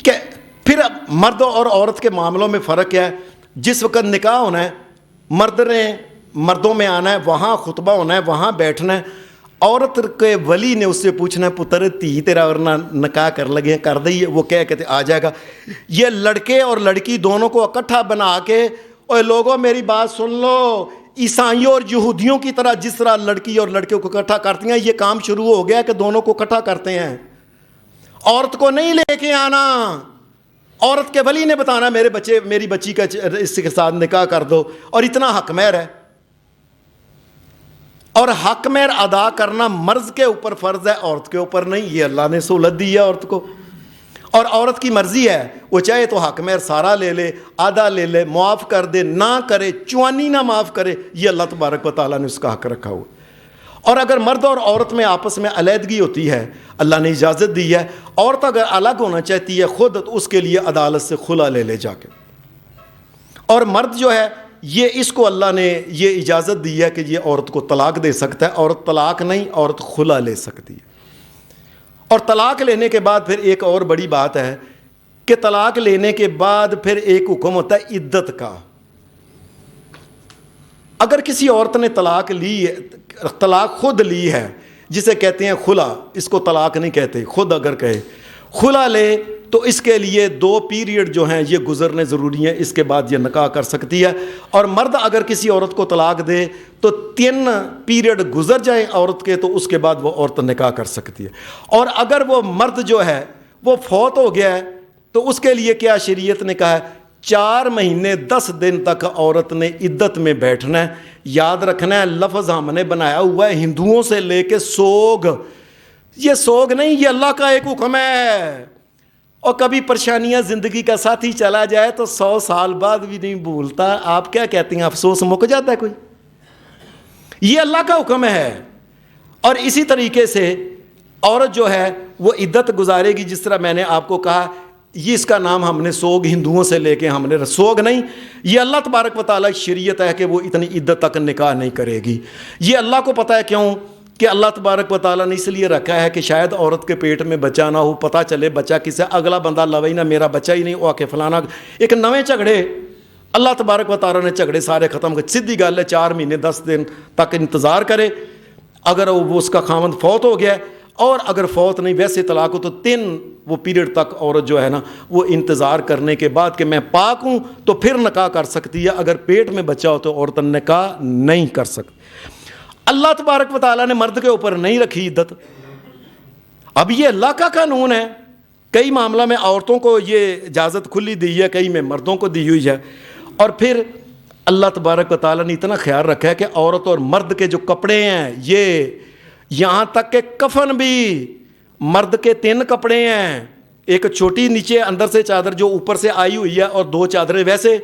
کہ پھر مرد اور عورت کے معاملوں میں فرق کیا ہے؟ جس وقت نکاح ہونا ہے مرد نے مردوں میں آنا ہے، وہاں خطبہ ہونا ہے، وہاں بیٹھنا ہے، عورت کے ولی نے اس سے پوچھنا ہے پتر تھی تیرا ورنہ نکاح کر لگے کر دئیے، وہ کہتے آ جائے گا۔ یہ لڑکے اور لڑکی دونوں کو اکٹھا بنا کے، اوے لوگوں میری بات سن لو، عیسائیوں اور یہودیوں کی طرح جس طرح لڑکی اور لڑکے کو اکٹھا کرتی ہیں، یہ کام شروع ہو گیا کہ دونوں کو اکٹھا کرتے ہیں۔ عورت کو نہیں لے کے آنا، عورت کے ولی نے بتانا میری بچی کا اس کے ساتھ نکاح کر دو، اور اتنا حق مہر ہے، اور حق مہر ادا کرنا مرد کے اوپر فرض ہے، عورت کے اوپر نہیں۔ یہ اللہ نے سہولت دی ہے عورت کو، اور عورت کی مرضی ہے، وہ چاہے تو حق مہر سارا لے لے، آدھا لے لے، معاف کر دے، نہ کرے، چوانی نہ معاف کرے، یہ اللہ تبارک و تعالیٰ نے اس کا حق رکھا ہوا۔ اور اگر مرد اور عورت میں آپس میں علیحدگی ہوتی ہے، اللہ نے اجازت دی ہے، عورت اگر الگ ہونا چاہتی ہے خود تو اس کے لیے عدالت سے خلا لے جا کے، اور مرد جو ہے یہ اس کو اللہ نے یہ اجازت دی ہے کہ یہ عورت کو طلاق دے سکتا ہے۔ عورت طلاق نہیں، عورت خلا لے سکتی ہے۔ اور طلاق لینے کے بعد پھر ایک اور بڑی بات ہے کہ طلاق لینے کے بعد پھر ایک حکم ہوتا ہے عدت کا۔ اگر کسی عورت نے طلاق خود لی ہے، جسے کہتے ہیں خلا، اس کو طلاق نہیں کہتے، خود اگر کہے خلا لے تو اس کے لیے 2 پیریڈ جو ہیں یہ گزرنے ضروری ہیں، اس کے بعد یہ نکاح کر سکتی ہے۔ اور مرد اگر کسی عورت کو طلاق دے تو 3 پیریڈ گزر جائیں عورت کے تو اس کے بعد وہ عورت نکاح کر سکتی ہے۔ اور اگر وہ مرد جو ہے وہ فوت ہو گیا ہے تو اس کے لیے کیا شریعت نے کہا ہے؟ 4 مہینے 10 دن تک عورت نے عدت میں بیٹھنا ہے۔ یاد رکھنا ہے لفظ ہم نے بنایا ہوا ہے ہندوؤں سے لے کے سوگ، یہ سوگ نہیں، یہ اللہ کا ایک حکم ہے۔ اور کبھی پریشانیاں زندگی کا ساتھی چلا جائے تو 100 سال بعد بھی نہیں بھولتا، آپ کیا کہتے ہیں، افسوس مک جاتا ہے کوئی؟ یہ اللہ کا حکم ہے۔ اور اسی طریقے سے عورت جو ہے وہ عدت گزارے گی، جس طرح میں نے آپ کو کہا، یہ اس کا نام ہم نے سوگ ہندوؤں سے لے کے ہم نے سوگ نہیں، یہ اللہ تبارک و تعالیٰ کی شریعت ہے کہ وہ اتنی عدت تک نکاح نہیں کرے گی۔ یہ اللہ کو پتہ ہے کیوں کہ اللہ تبارک و تعالیٰ نے اس لیے رکھا ہے کہ شاید عورت کے پیٹ میں بچہ نہ ہو، پتہ چلے بچہ کسے، اگلا بندہ لوئی نہ میرا بچہ ہی نہیں ہوا کہ فلانا، ایک نویں جھگڑے، اللہ تبارک و تعالیٰ نے جھگڑے سارے ختم کر، سیدھی گل ہے 4 مہینے 10 دن تک انتظار کرے، اگر وہ اس کا خاوند فوت ہو گیا ہے، اور اگر فوت نہیں ویسے طلاق ہو تو 3 وہ پیریڈ تک عورت جو ہے نا وہ انتظار کرنے کے بعد کہ میں پاک ہوں تو پھر نکاح کر سکتی ہے، اگر پیٹ میں بچہ ہو تو عورت نکاح نہیں کر سکتی۔ اللہ تبارک و تعالیٰ نے مرد کے اوپر نہیں رکھی عدت، اب یہ اللہ کا قانون ہے۔ کئی معاملہ میں عورتوں کو یہ اجازت کھلی دی ہے، کئی میں مردوں کو دی ہوئی ہے۔ اور پھر اللہ تبارک و تعالیٰ نے اتنا خیال رکھا ہے کہ عورت اور مرد کے جو کپڑے ہیں، یہ یہاں تک کہ کفن بھی مرد کے 3 کپڑے ہیں، ایک چھوٹی نیچے اندر سے چادر جو اوپر سے آئی ہوئی ہے، اور 2 چادریں ویسے،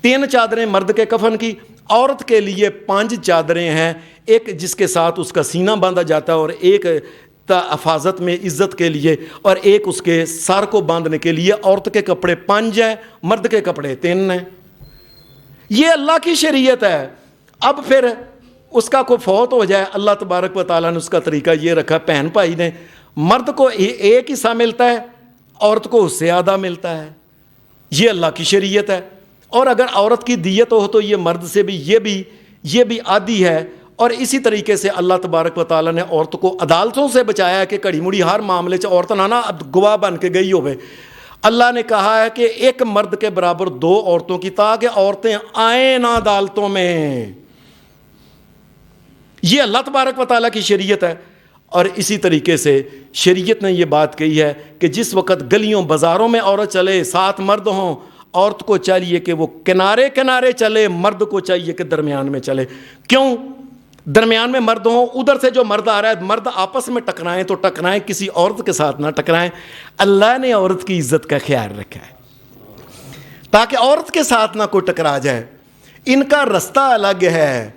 3 چادریں مرد کے کفن کی، عورت کے لیے 5 چادریں ہیں، ایک جس کے ساتھ اس کا سینہ باندھا جاتا ہے، اور ایک حفاظت میں عزت کے لیے، اور ایک اس کے سر کو باندھنے کے لیے۔ عورت کے کپڑے 5 ہیں، مرد کے کپڑے 3 ہیں، یہ اللہ کی شریعت ہے۔ اب پھر اس کا کوئی فوت ہو جائے، اللہ تبارک و تعالیٰ نے اس کا طریقہ یہ رکھا، بہن بھائی نے، مرد کو ایک حصہ ملتا ہے، عورت کو اس سے آدھا ملتا ہے، یہ اللہ کی شریعت ہے۔ اور اگر عورت کی دیت ہو تو یہ مرد سے بھی یہ بھی آدھی ہے۔ اور اسی طریقے سے اللہ تبارک و تعالیٰ نے عورت کو عدالتوں سے بچایا ہے کہ کڑی مڑی ہر معاملے سے عورت نہ گواہ بن کے گئی ہوئے۔ اللہ نے کہا ہے کہ ایک مرد کے برابر 2 عورتوں کی، تاکہ عورتیں آئیں نہ عدالتوں میں، یہ اللہ تبارک و تعالیٰ کی شریعت ہے۔ اور اسی طریقے سے شریعت نے یہ بات کہی ہے کہ جس وقت گلیوں بازاروں میں عورت چلے، 7 مرد ہوں، عورت کو چاہیے کہ وہ کنارے کنارے چلے، مرد کو چاہیے کہ درمیان میں چلے۔ کیوں درمیان میں مرد ہوں؟ ادھر سے جو مرد آ رہا ہے، مرد آپس میں ٹکرائیں تو ٹکرائیں، کسی عورت کے ساتھ نہ ٹکرائیں۔ اللہ نے عورت کی عزت کا خیال رکھا ہے تاکہ عورت کے ساتھ نہ کوئی ٹکرا جائے۔ ان کا رستہ الگ ہے،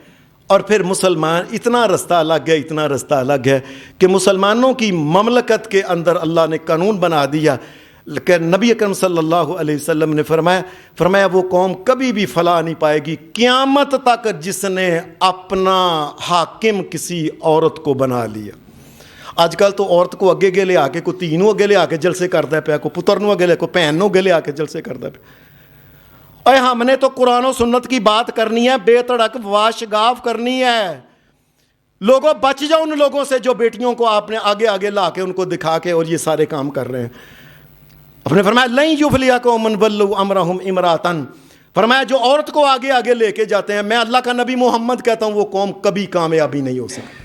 اور پھر مسلمان اتنا رستہ الگ ہے کہ مسلمانوں کی مملکت کے اندر اللہ نے قانون بنا دیا کہ نبی اکرم صلی اللہ علیہ وسلم نے فرمایا وہ قوم کبھی بھی فلاح نہیں پائے گی قیامت تک جس نے اپنا حاکم کسی عورت کو بنا لیا۔ اج کل تو عورت کو اگے اگے لیا کے کوئی دھی نوں اگے لیا کے جلسے کرتا پیا, کوئی پتر نوں اگے لیا, کوئی بھین نوں اگے لیا کے جلسے کرتا پیا. اے ہم نے تو قرآن و سنت کی بات کرنی ہے, بے تڑک واشگاف کرنی ہے. لوگوں بچ جاؤ ان لوگوں سے جو بیٹیوں کو آپ نے آگے آگے لا کے ان کو دکھا کے اور یہ سارے کام کر رہے ہیں. اپنے فرمایا لن یفلح قوم ولوا امرهم امراۃ, فرمایا جو عورت کو آگے آگے لے کے جاتے ہیں, میں اللہ کا نبی محمد کہتا ہوں وہ قوم کبھی کامیابی نہیں ہو سکتی.